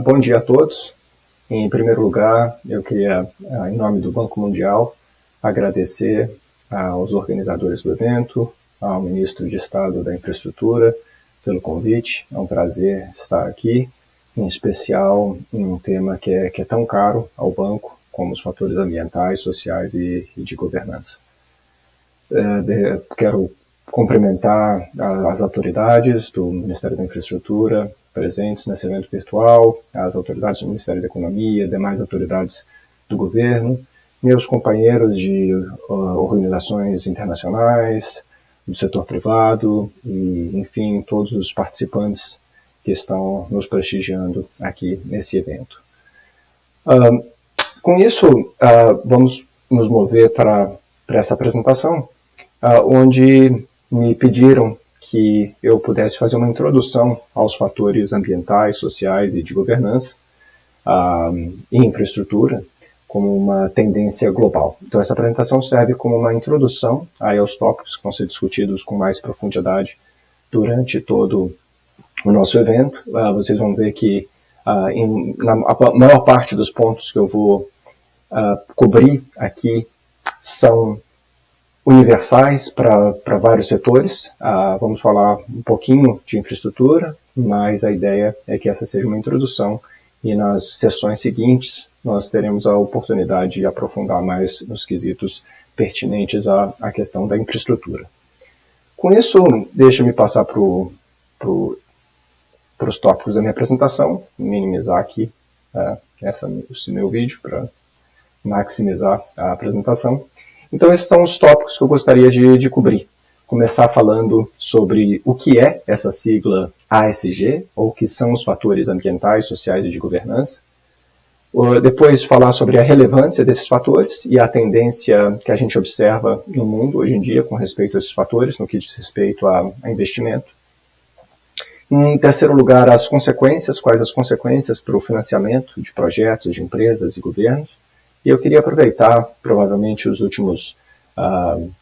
Bom dia a todos. Em primeiro lugar, eu queria, em nome do Banco Mundial, agradecer aos organizadores do evento, ao Ministro de Estado da Infraestrutura, pelo convite. É um prazer estar aqui, em especial em um tema que é tão caro ao banco, como os fatores ambientais, sociais e de governança. Quero cumprimentar as autoridades do Ministério da Infraestrutura presentes nesse evento virtual, as autoridades do Ministério da Economia, demais autoridades do governo, meus companheiros de organizações internacionais, do setor privado e, enfim, todos os participantes que estão nos prestigiando aqui nesse evento. Com isso, vamos nos mover para essa apresentação, onde me pediram que eu pudesse fazer uma introdução aos fatores ambientais, sociais e de governança e infraestrutura como uma tendência global. Então essa apresentação serve como uma introdução aos tópicos que vão ser discutidos com mais profundidade durante todo o nosso evento. Vocês vão ver que na maior parte dos pontos que eu vou cobrir aqui são universais para vários setores. Vamos falar um pouquinho de infraestrutura, mas a ideia é que essa seja uma introdução e nas sessões seguintes nós teremos a oportunidade de aprofundar mais nos quesitos pertinentes à questão da infraestrutura. Com isso, deixa-me passar para os tópicos da minha apresentação, minimizar aqui esse meu vídeo para maximizar a apresentação. Então esses são os tópicos que eu gostaria de cobrir. Começar falando sobre o que é essa sigla ASG, ou o que são os fatores ambientais, sociais e de governança. Depois falar sobre a relevância desses fatores e a tendência que a gente observa no mundo hoje em dia com respeito a esses fatores, no que diz respeito a investimento. Em terceiro lugar, as consequências, quais as consequências para o financiamento de projetos, de empresas e governos. E eu queria aproveitar, provavelmente, os últimos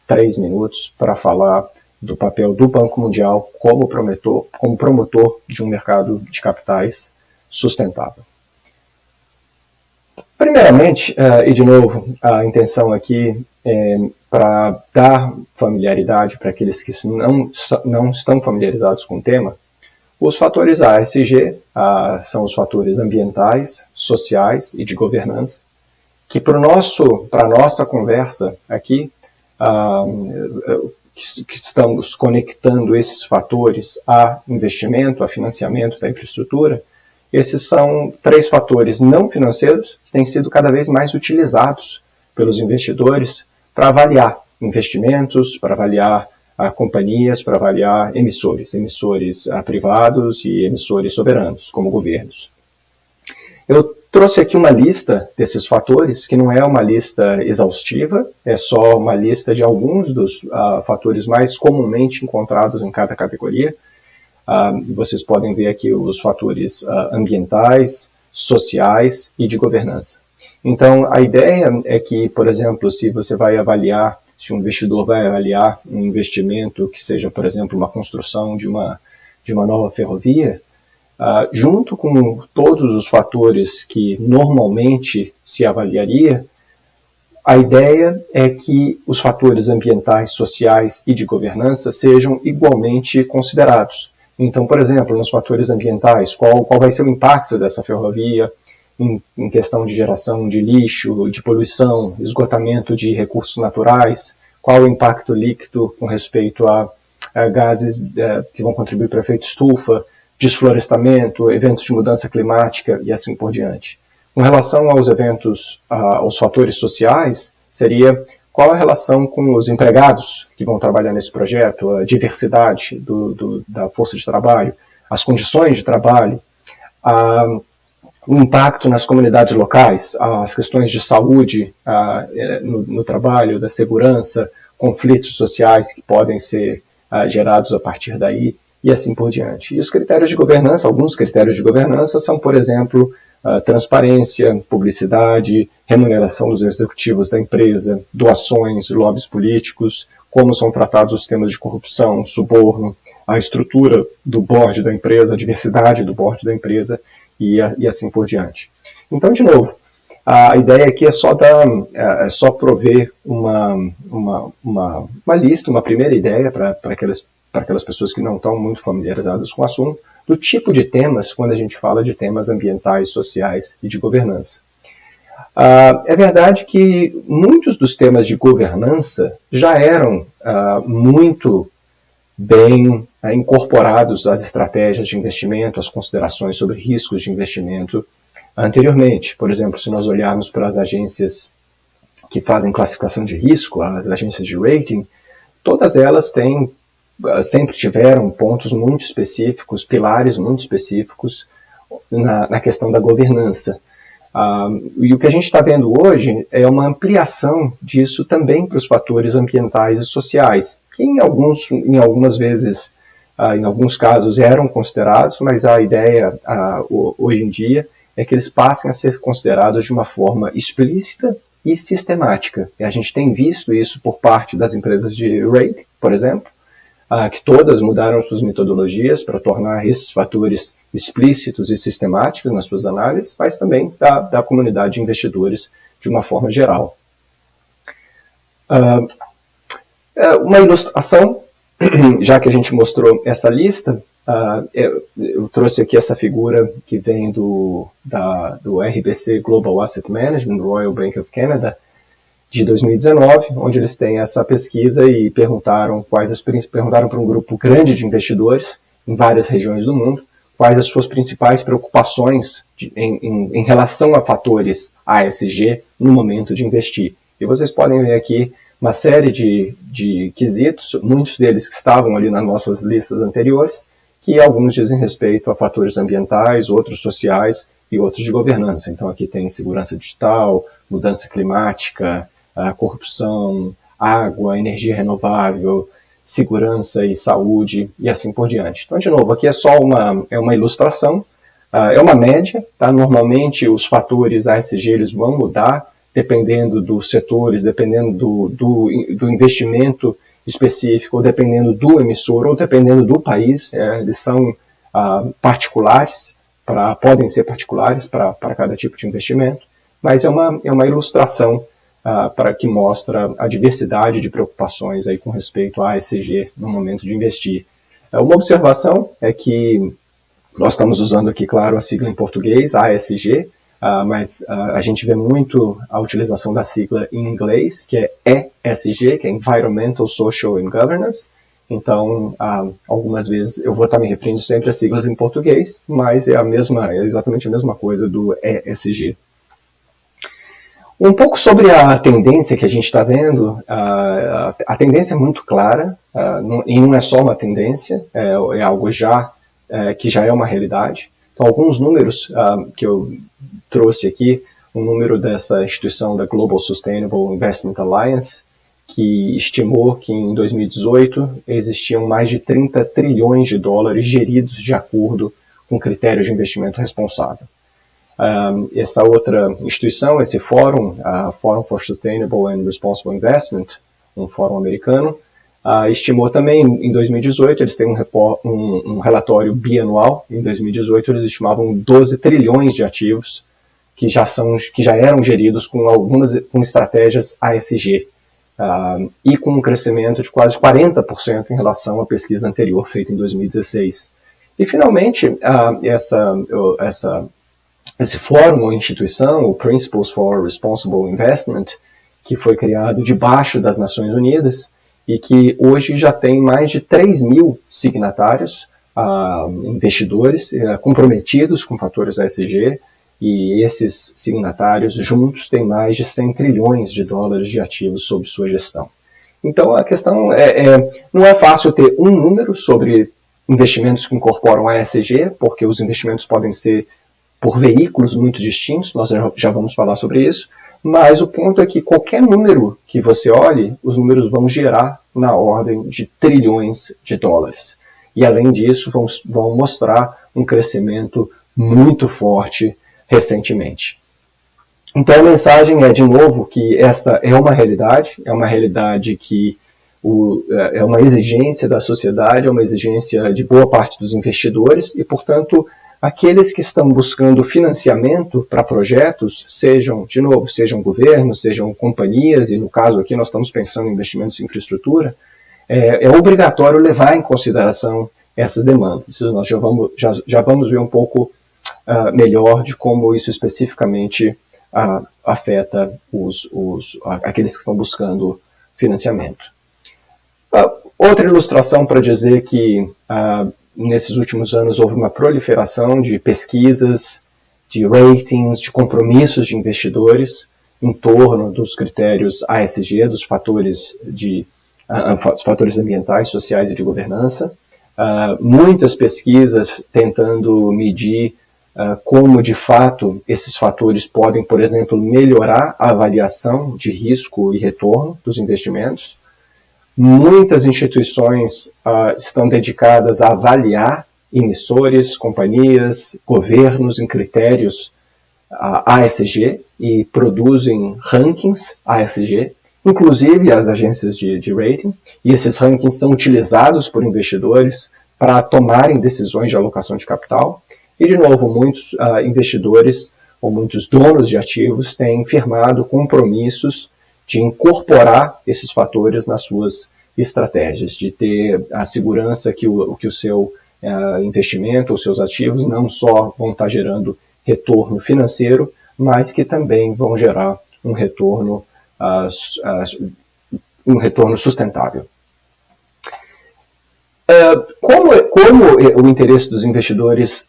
3 minutos para falar do papel do Banco Mundial como promotor de um mercado de capitais sustentável. Primeiramente, e de novo, a intenção aqui é para dar familiaridade para aqueles que não estão familiarizados com o tema. Os fatores ASG são os fatores ambientais, sociais e de governança, que para a nossa conversa aqui, que estamos conectando esses fatores a investimento, a financiamento da infraestrutura, esses são 3 fatores não financeiros que têm sido cada vez mais utilizados pelos investidores para avaliar investimentos, para avaliar companhias, para avaliar emissores privados e emissores soberanos, como governos. Eu trouxe aqui uma lista desses fatores, que não é uma lista exaustiva, é só uma lista de alguns dos fatores mais comumente encontrados em cada categoria. Vocês podem ver aqui os fatores ambientais, sociais e de governança. Então, a ideia é que, por exemplo, se um investidor vai avaliar um investimento que seja, por exemplo, uma construção de uma nova ferrovia, junto com todos os fatores que normalmente se avaliaria, a ideia é que os fatores ambientais, sociais e de governança sejam igualmente considerados. Então, por exemplo, nos fatores ambientais, qual vai ser o impacto dessa ferrovia em questão de geração de lixo, de poluição, esgotamento de recursos naturais, qual o impacto líquido com respeito a gases que vão contribuir para o efeito estufa, desflorestamento, eventos de mudança climática e assim por diante. Com relação aos fatores sociais, seria qual a relação com os empregados que vão trabalhar nesse projeto, a diversidade da força de trabalho, as condições de trabalho, o impacto nas comunidades locais, as questões de saúde no trabalho, da segurança, conflitos sociais que podem ser gerados a partir daí, e assim por diante. E os critérios de governança, alguns critérios de governança são, por exemplo, transparência, publicidade, remuneração dos executivos da empresa, doações, lobbies políticos, como são tratados os temas de corrupção, suborno, a estrutura do board da empresa, a diversidade do board da empresa e assim por diante. Então, de novo, a ideia aqui é só prover uma lista, uma primeira ideia para aquelas pessoas que não estão muito familiarizadas com o assunto, do tipo de temas quando a gente fala de temas ambientais, sociais e de governança. É verdade que muitos dos temas de governança já eram muito bem incorporados às estratégias de investimento, às considerações sobre riscos de investimento anteriormente. Por exemplo, se nós olharmos para as agências que fazem classificação de risco, as agências de rating, todas elas sempre tiveram pontos muito específicos, pilares muito específicos na questão da governança. E o que a gente está vendo hoje é uma ampliação disso também para os fatores ambientais e sociais, que em algumas vezes, em alguns casos eram considerados, mas a ideia hoje em dia é que eles passem a ser considerados de uma forma explícita e sistemática. E a gente tem visto isso por parte das empresas de rating, por exemplo, que todas mudaram suas metodologias para tornar esses fatores explícitos e sistemáticos nas suas análises, mas também da comunidade de investidores de uma forma geral. Uma ilustração, já que a gente mostrou essa lista, eu trouxe aqui essa figura que vem do RBC Global Asset Management, Royal Bank of Canada, de 2019, onde eles têm essa pesquisa e perguntaram para um grupo grande de investidores em várias regiões do mundo quais as suas principais preocupações em relação a fatores ASG no momento de investir. E vocês podem ver aqui uma série de quesitos, muitos deles que estavam ali nas nossas listas anteriores, que alguns dizem respeito a fatores ambientais, outros sociais e outros de governança. Então aqui tem segurança digital, mudança climática, corrupção, água, energia renovável, segurança e saúde e assim por diante. Então, de novo, aqui é só uma ilustração, é uma média, tá? Normalmente os fatores ASG eles vão mudar dependendo dos setores, dependendo do investimento específico, ou dependendo do emissor, ou dependendo do país. Eles são particulares, podem ser particulares para cada tipo de investimento, mas é uma ilustração para que mostra a diversidade de preocupações aí com respeito à ASG no momento de investir. Uma observação é que nós estamos usando aqui, claro, a sigla em português, ASG, mas a gente vê muito a utilização da sigla em inglês, que é ESG, que é Environmental, Social and Governance. Então, algumas vezes eu vou estar me referindo sempre às siglas em português, mas é exatamente a mesma coisa do ESG. Um pouco sobre a tendência que a gente está vendo, a tendência é muito clara, e não é só uma tendência, é algo que já é uma realidade. Então, alguns números que eu trouxe aqui, um número dessa instituição da Global Sustainable Investment Alliance, que estimou que em 2018 existiam mais de 30 trilhões de dólares geridos de acordo com critérios de investimento responsável. Essa outra instituição, esse fórum, Forum for Sustainable and Responsible Investment, um fórum americano, estimou também em 2018, eles têm um relatório bianual, em 2018 eles estimavam 12 trilhões de ativos que já eram geridos com estratégias ASG, e com um crescimento de quase 40% em relação à pesquisa anterior feita em 2016. E finalmente, esse fórum ou instituição, o Principles for Responsible Investment, que foi criado debaixo das Nações Unidas e que hoje já tem mais de 3 mil signatários, investidores comprometidos com fatores ESG, e esses signatários juntos têm mais de 100 trilhões de dólares de ativos sob sua gestão. Então a questão não é fácil ter um número sobre investimentos que incorporam a ESG, porque os investimentos podem ser por veículos muito distintos, nós já vamos falar sobre isso, mas o ponto é que qualquer número que você olhe, os números vão girar na ordem de trilhões de dólares. E além disso, vão mostrar um crescimento muito forte recentemente. Então a mensagem é, de novo, que essa é uma realidade que é uma exigência da sociedade, é uma exigência de boa parte dos investidores e, portanto, aqueles que estão buscando financiamento para projetos, sejam governos, sejam companhias, e no caso aqui nós estamos pensando em investimentos em infraestrutura, é obrigatório levar em consideração essas demandas. Nós já vamos ver um pouco melhor de como isso especificamente afeta aqueles que estão buscando financiamento. Outra ilustração para dizer que nesses últimos anos houve uma proliferação de pesquisas, de ratings, de compromissos de investidores em torno dos critérios ASG, dos fatores ambientais, sociais e de governança. Muitas pesquisas tentando medir como, de fato, esses fatores podem, por exemplo, melhorar a avaliação de risco e retorno dos investimentos. Muitas instituições estão dedicadas a avaliar emissores, companhias, governos em critérios ASG e produzem rankings ASG, inclusive as agências de rating, e esses rankings são utilizados por investidores para tomarem decisões de alocação de capital. E, de novo, muitos investidores ou muitos donos de ativos têm firmado compromissos de incorporar esses fatores nas suas estratégias, de ter a segurança que o seu investimento, os seus ativos, não só vão estar gerando retorno financeiro, mas que também vão gerar um retorno sustentável. Como o interesse dos investidores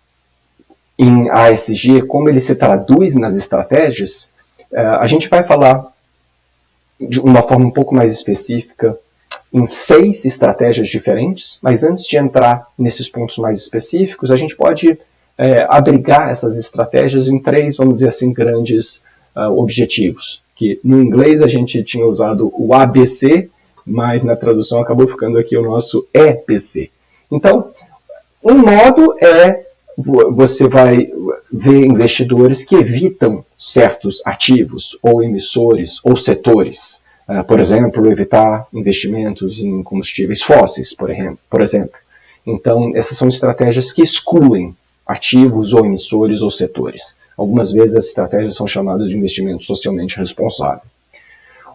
em ASG, como ele se traduz nas estratégias, a gente vai falar de uma forma um pouco mais específica em 6 estratégias diferentes, mas antes de entrar nesses pontos mais específicos, a gente pode abrigar essas estratégias em 3, vamos dizer assim, grandes objetivos, que no inglês a gente tinha usado o ABC, mas na tradução acabou ficando aqui o nosso EPC. Então, um modo você vai ver investidores que evitam certos ativos, ou emissores, ou setores. Por exemplo, evitar investimentos em combustíveis fósseis, por exemplo. Então, essas são estratégias que excluem ativos, ou emissores, ou setores. Algumas vezes as estratégias são chamadas de investimento socialmente responsável.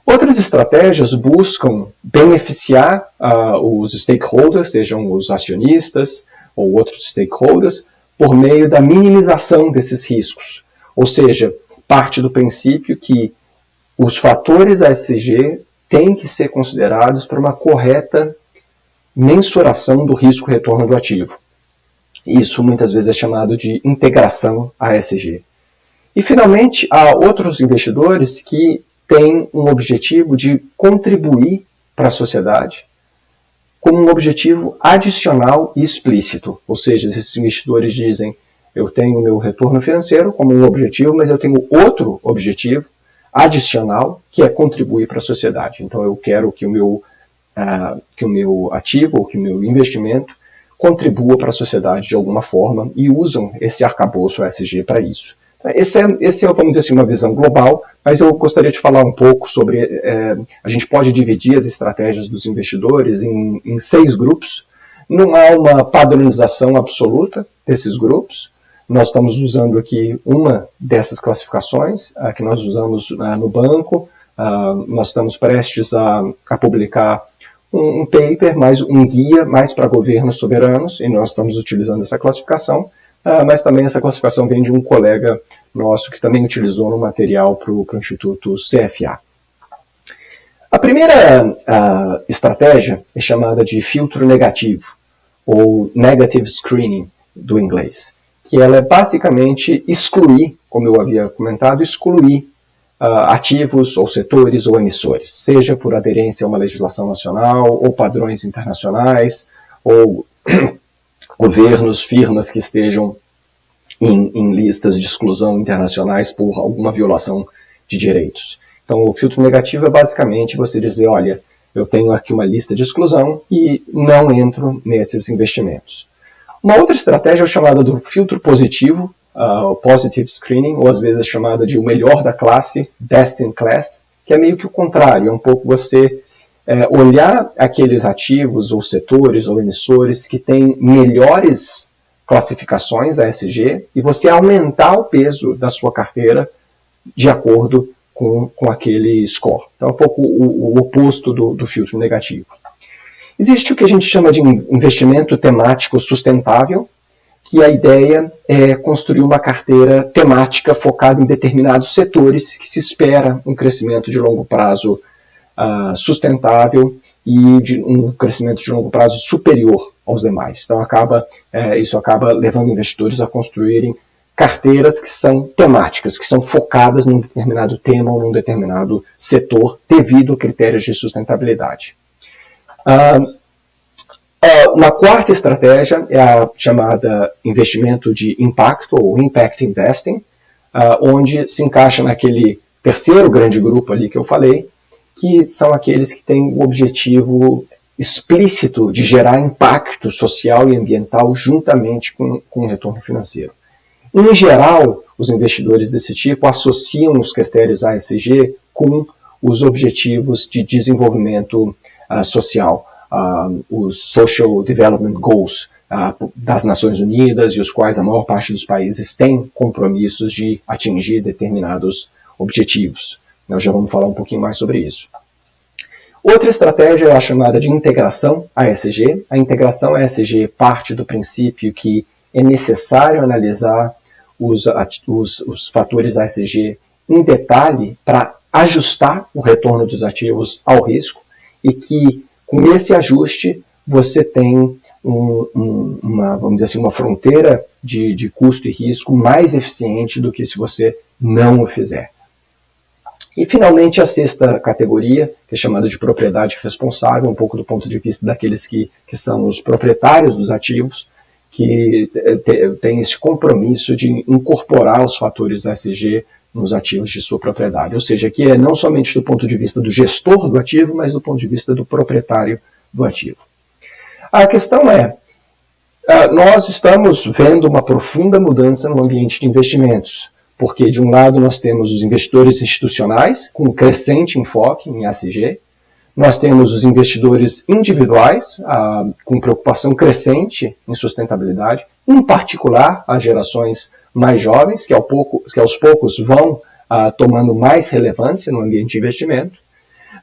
Outras estratégias buscam beneficiar os stakeholders, sejam os acionistas ou outros stakeholders, por meio da minimização desses riscos. Ou seja, parte do princípio que os fatores ASG têm que ser considerados para uma correta mensuração do risco-retorno do ativo. Isso muitas vezes é chamado de integração ASG. E, finalmente, há outros investidores que têm um objetivo de contribuir para a sociedade como um objetivo adicional e explícito. Ou seja, esses investidores dizem, eu tenho meu retorno financeiro como um objetivo, mas eu tenho outro objetivo adicional, que é contribuir para a sociedade. Então eu quero que o meu ativo, ou que o meu investimento, contribua para a sociedade de alguma forma, e usam esse arcabouço ASG para isso. Esse é, vamos dizer assim, uma visão global, mas eu gostaria de falar um pouco sobre... a gente pode dividir as estratégias dos investidores em 6 grupos. Não há uma padronização absoluta desses grupos. Nós estamos usando aqui uma dessas classificações, que nós usamos no banco. Nós estamos prestes a publicar um paper, um guia mais para governos soberanos, e nós estamos utilizando essa classificação. Mas também essa classificação vem de um colega nosso que também utilizou no material para o Instituto CFA. A primeira estratégia é chamada de filtro negativo, ou negative screening do inglês, que ela é basicamente excluir, como eu havia comentado, excluir ativos ou setores ou emissores, seja por aderência a uma legislação nacional ou padrões internacionais, ou governos, firmas que estejam em listas de exclusão internacionais por alguma violação de direitos. Então, o filtro negativo é basicamente você dizer, olha, eu tenho aqui uma lista de exclusão e não entro nesses investimentos. Uma outra estratégia é chamada do filtro positivo, o Positive Screening, ou às vezes é chamada de o melhor da classe, Best in Class, que é meio que o contrário, é um pouco você olhar aqueles ativos ou setores ou emissores que têm melhores classificações ASG e você aumentar o peso da sua carteira de acordo com aquele score. Então é um pouco o oposto do filtro negativo. Existe o que a gente chama de investimento temático sustentável, que a ideia é construir uma carteira temática focada em determinados setores que se espera um crescimento de longo prazo sustentável e de um crescimento de longo prazo superior aos demais. Então isso acaba levando investidores a construírem carteiras que são temáticas, que são focadas num determinado tema ou num determinado setor devido a critérios de sustentabilidade. Uma quarta estratégia é a chamada investimento de impacto, ou Impact Investing, onde se encaixa naquele terceiro grande grupo ali que eu falei, que são aqueles que têm o objetivo explícito de gerar impacto social e ambiental juntamente com o retorno financeiro. Em geral, os investidores desse tipo associam os critérios ASG com os objetivos de desenvolvimento social, os Social Development Goals das Nações Unidas, e os quais a maior parte dos países tem compromissos de atingir determinados objetivos. Nós já vamos falar um pouquinho mais sobre isso. Outra estratégia é a chamada de integração ASG. A integração ASG parte do princípio que é necessário analisar os fatores ASG em detalhe para ajustar o retorno dos ativos ao risco e que, com esse ajuste, você tem vamos dizer assim, uma fronteira de custo e risco mais eficiente do que se você não o fizer. E, finalmente, a sexta categoria, que é chamada de propriedade responsável, um pouco do ponto de vista daqueles que são os proprietários dos ativos, que têm esse compromisso de incorporar os fatores ESG nos ativos de sua propriedade. Ou seja, que é não somente do ponto de vista do gestor do ativo, mas do ponto de vista do proprietário do ativo. A questão é, nós estamos vendo uma profunda mudança no ambiente de investimentos, porque de um lado nós temos os investidores institucionais, com crescente enfoque em ESG, nós temos os investidores individuais, com preocupação crescente em sustentabilidade, em particular as gerações mais jovens, que aos poucos vão tomando mais relevância no ambiente de investimento.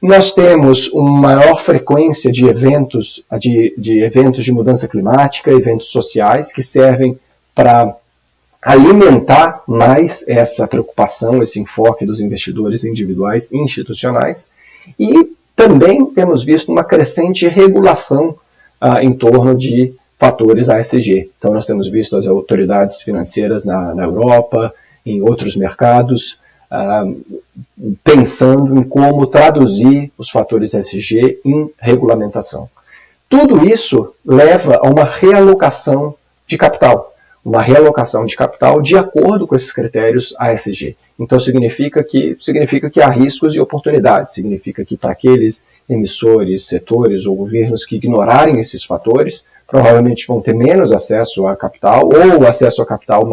Nós temos uma maior frequência de eventos de mudança climática, eventos sociais, que servem para alimentar mais essa preocupação, esse enfoque dos investidores individuais e institucionais. E também temos visto uma crescente regulação em torno de fatores ASG. Então nós temos visto as autoridades financeiras na Europa, em outros mercados, pensando em como traduzir os fatores ESG em regulamentação. Tudo isso leva a uma realocação de capital. Uma realocação de capital de acordo com esses critérios ASG. Então significa que há riscos e oportunidades. Significa que para aqueles emissores, setores ou governos que ignorarem esses fatores, provavelmente vão ter menos acesso a capital, ou acesso a capital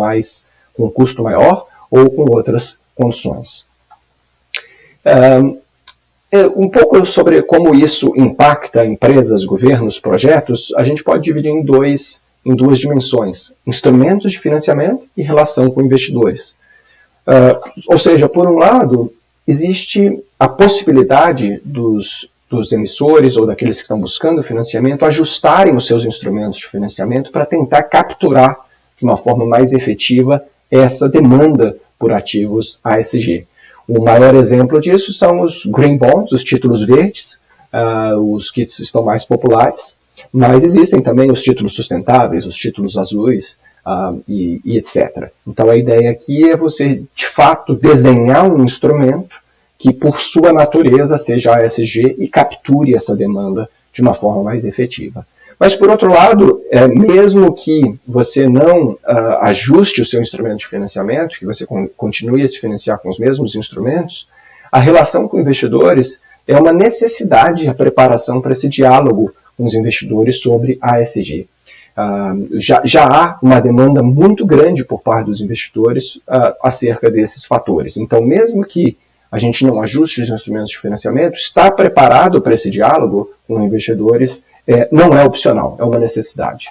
com um custo maior, ou com outras condições. Um pouco sobre como isso impacta empresas, governos, projetos, a gente pode dividir em duas dimensões: instrumentos de financiamento e relação com investidores. Ou seja, por um lado, existe a possibilidade dos emissores ou daqueles que estão buscando financiamento ajustarem os seus instrumentos de financiamento para tentar capturar de uma forma mais efetiva essa demanda por ativos ASG. O maior exemplo disso são os Green Bonds, os títulos verdes, os que estão mais populares, mas existem também os títulos sustentáveis, os títulos azuis e etc. Então a ideia aqui é você, de fato, desenhar um instrumento que, por sua natureza, seja ASG e capture essa demanda de uma forma mais efetiva. Mas, por outro lado, mesmo que você não ajuste o seu instrumento de financiamento, que você continue a se financiar com os mesmos instrumentos, a relação com investidores é uma necessidade, a preparação para esse diálogo com os investidores sobre ASG. já há uma demanda muito grande por parte dos investidores acerca desses fatores. Então, mesmo que a gente não ajuste os instrumentos de financiamento, estar preparado para esse diálogo com investidores não é opcional, é uma necessidade.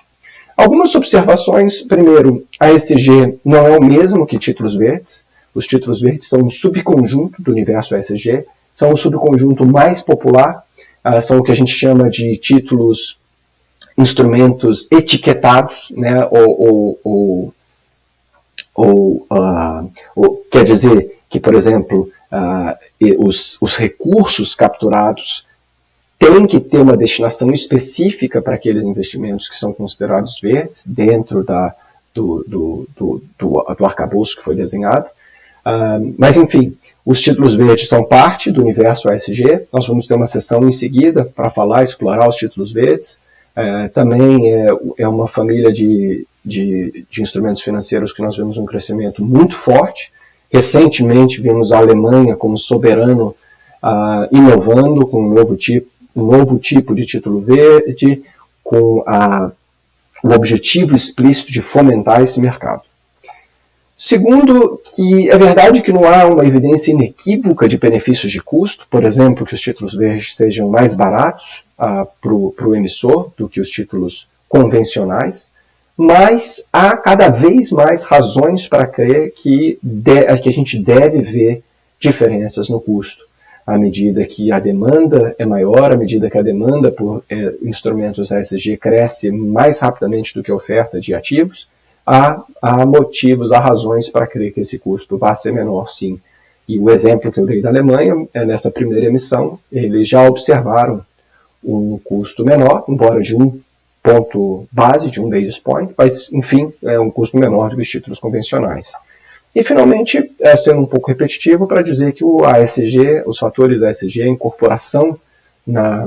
Algumas observações. Primeiro, a ESG não é o mesmo que títulos verdes. Os títulos verdes são um subconjunto do universo ESG, são o subconjunto mais popular, são o que a gente chama de títulos, instrumentos etiquetados, né, ou quer dizer que, por exemplo, os recursos capturados têm que ter uma destinação específica para aqueles investimentos que são considerados verdes dentro do arcabouço que foi desenhado. Mas, enfim, os títulos verdes são parte do universo ESG. Nós vamos ter uma sessão em seguida para explorar os títulos verdes. Também é uma família de instrumentos financeiros que nós vemos um crescimento muito forte. Recentemente vimos a Alemanha como soberano inovando com um novo tipo de título verde, com o objetivo explícito de fomentar esse mercado. Segundo, que é verdade que não há uma evidência inequívoca de benefícios de custo, por exemplo, que os títulos verdes sejam mais baratos para o emissor do que os títulos convencionais, mas há cada vez mais razões para crer que a gente deve ver diferenças no custo. À medida que a demanda é maior, à medida que a demanda por instrumentos ESG cresce mais rapidamente do que a oferta de ativos, há motivos, há razões para crer que esse custo vai ser menor, sim. E o exemplo que eu dei da Alemanha, nessa primeira emissão, eles já observaram um custo menor, embora de um ponto base, de um basis point, mas, enfim, é um custo menor do que os títulos convencionais. E, finalmente, sendo um pouco repetitivo, para dizer que o ASG, os fatores ASG, a incorporação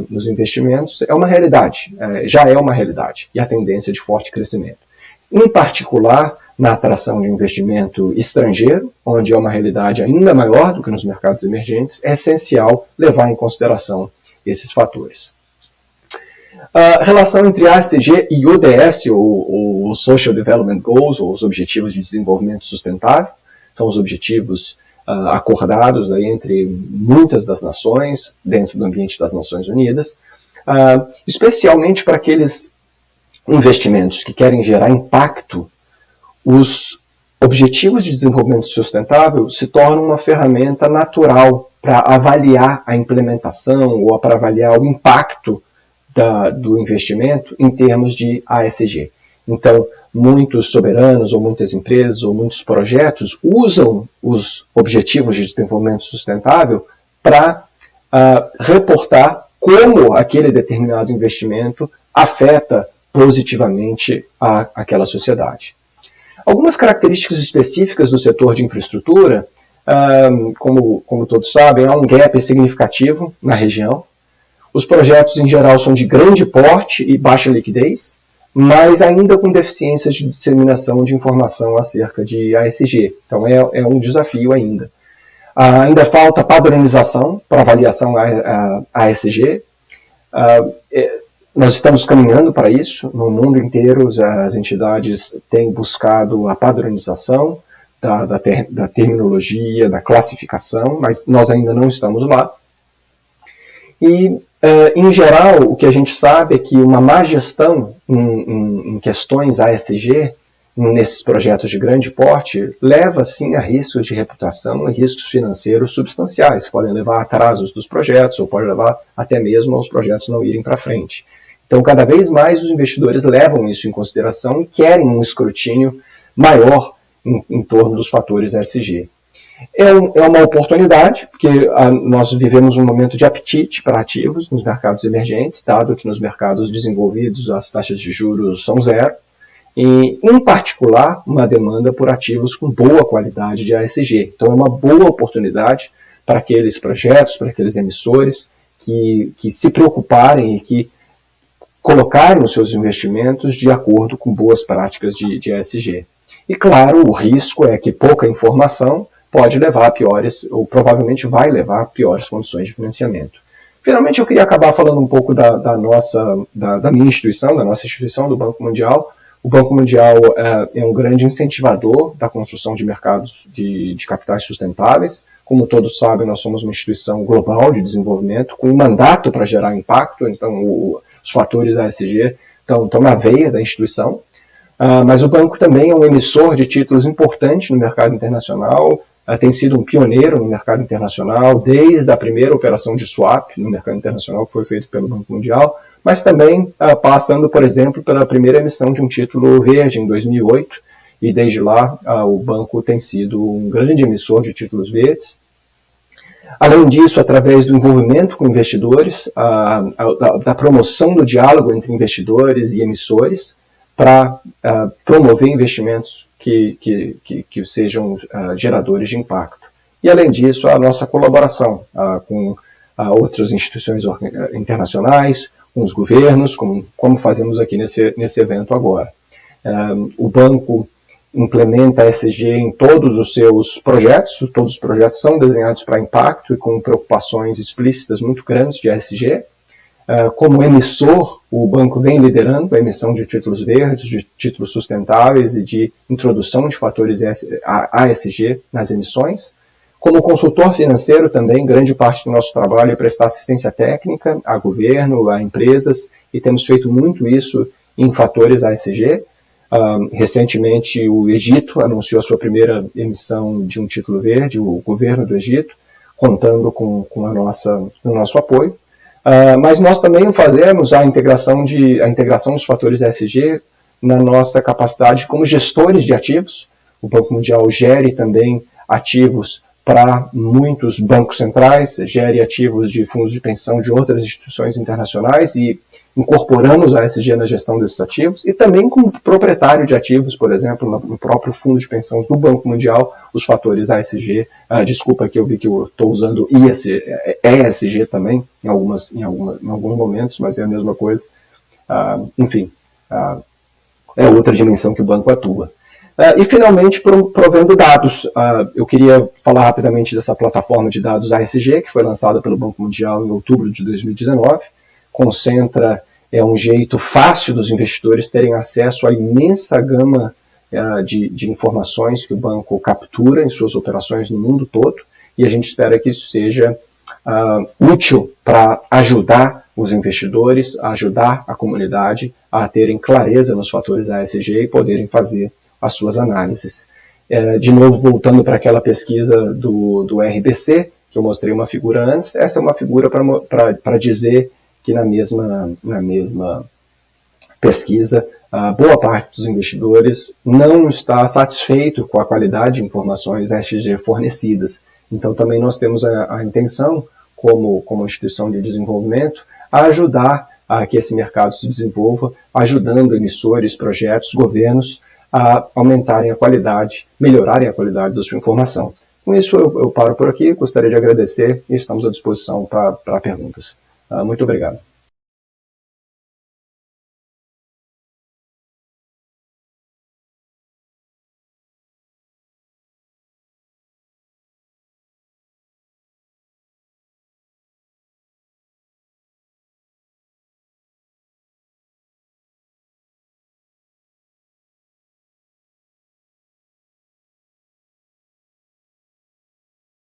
nos investimentos, é uma realidade, já é uma realidade, e a tendência de forte crescimento. Em particular, na atração de investimento estrangeiro, onde é uma realidade ainda maior do que nos mercados emergentes, é essencial levar em consideração esses fatores. A relação entre ASG e ODS, ou Social Development Goals, ou os Objetivos de Desenvolvimento Sustentável, são os objetivos acordados entre muitas das nações, dentro do ambiente das Nações Unidas, especialmente para aqueles investimentos que querem gerar impacto. Os Objetivos de Desenvolvimento Sustentável se tornam uma ferramenta natural para avaliar a implementação ou para avaliar o impacto do investimento em termos de ASG. Então, muitos soberanos, ou muitas empresas, ou muitos projetos usam os Objetivos de Desenvolvimento Sustentável para reportar como aquele determinado investimento afeta positivamente aquela sociedade. Algumas características específicas do setor de infraestrutura, como todos sabem, há um gap significativo na região. Os projetos, em geral, são de grande porte e baixa liquidez, mas ainda com deficiências de disseminação de informação acerca de ASG. Então, é um desafio ainda. Ainda falta padronização para avaliação ASG. Nós estamos caminhando para isso. No mundo inteiro, as entidades têm buscado a padronização da terminologia, da classificação, mas nós ainda não estamos lá. E, em geral, o que a gente sabe é que uma má gestão em questões ASG, nesses projetos de grande porte, leva, sim, a riscos de reputação e riscos financeiros substanciais. Podem levar a atrasos dos projetos, ou pode levar até mesmo aos projetos não irem para frente. Então, cada vez mais os investidores levam isso em consideração e querem um escrutínio maior em torno dos fatores ESG. É uma oportunidade, porque nós vivemos um momento de apetite para ativos nos mercados emergentes, dado que nos mercados desenvolvidos as taxas de juros são zero, e, em particular, uma demanda por ativos com boa qualidade de ASG. Então, é uma boa oportunidade para aqueles projetos, para aqueles emissores que se preocuparem e que colocarem os seus investimentos de acordo com boas práticas de ESG. E, claro, o risco é que pouca informação pode levar a piores, ou provavelmente vai levar a piores condições de financiamento. Finalmente, eu queria acabar falando um pouco da minha instituição, do Banco Mundial. O Banco Mundial é um grande incentivador da construção de mercados de capitais sustentáveis. Como todos sabem, nós somos uma instituição global de desenvolvimento, com um mandato para gerar impacto, então os fatores ASG estão na veia da instituição. Mas o banco também é um emissor de títulos importante no mercado internacional, tem sido um pioneiro no mercado internacional, desde a primeira operação de swap no mercado internacional que foi feito pelo Banco Mundial, mas também passando, por exemplo, pela primeira emissão de um título verde em 2008, e desde lá o banco tem sido um grande emissor de títulos verdes. Além disso, através do envolvimento com investidores, da promoção do diálogo entre investidores e emissores, para promover investimentos que sejam geradores de impacto. E, além disso, a nossa colaboração com outras instituições internacionais, com os governos, como fazemos aqui nesse evento agora. O banco implementa a ESG em todos os seus projetos, todos os projetos são desenhados para impacto e com preocupações explícitas muito grandes de ESG. Como emissor, o banco vem liderando a emissão de títulos verdes, de títulos sustentáveis e de introdução de fatores ASG nas emissões. Como consultor financeiro também, grande parte do nosso trabalho é prestar assistência técnica a governo, a empresas, e temos feito muito isso em fatores ASG. Recentemente, o Egito anunciou a sua primeira emissão de um título verde, o governo do Egito, contando com o nosso apoio. Mas nós também fazemos a integração dos fatores ESG na nossa capacidade como gestores de ativos. O Banco Mundial gere também ativos para muitos bancos centrais, gere ativos de fundos de pensão de outras instituições internacionais e incorporamos a ESG na gestão desses ativos, e também como proprietário de ativos, por exemplo, no próprio fundo de pensão do Banco Mundial, os fatores ASG, desculpa que eu vi que eu estou usando ESG também, em alguns momentos, mas é a mesma coisa. Enfim, é outra dimensão que o banco atua. E, finalmente, provendo dados. Eu queria falar rapidamente dessa plataforma de dados ASG, que foi lançada pelo Banco Mundial em outubro de 2019, concentra um jeito fácil dos investidores terem acesso à imensa gama de informações que o banco captura em suas operações no mundo todo, e a gente espera que isso seja útil para ajudar os investidores, a ajudar a comunidade a terem clareza nos fatores ASG e poderem fazer as suas análises. De novo, voltando para aquela pesquisa do RBC, que eu mostrei uma figura antes, essa é uma figura para dizer que na mesma pesquisa, boa parte dos investidores não está satisfeito com a qualidade de informações ESG fornecidas. Então, também nós temos a intenção, como instituição de desenvolvimento, a ajudar a que esse mercado se desenvolva, ajudando emissores, projetos, governos a aumentarem a qualidade, melhorarem a qualidade da sua informação. Com isso, eu paro por aqui, gostaria de agradecer e estamos à disposição para perguntas. Muito obrigado.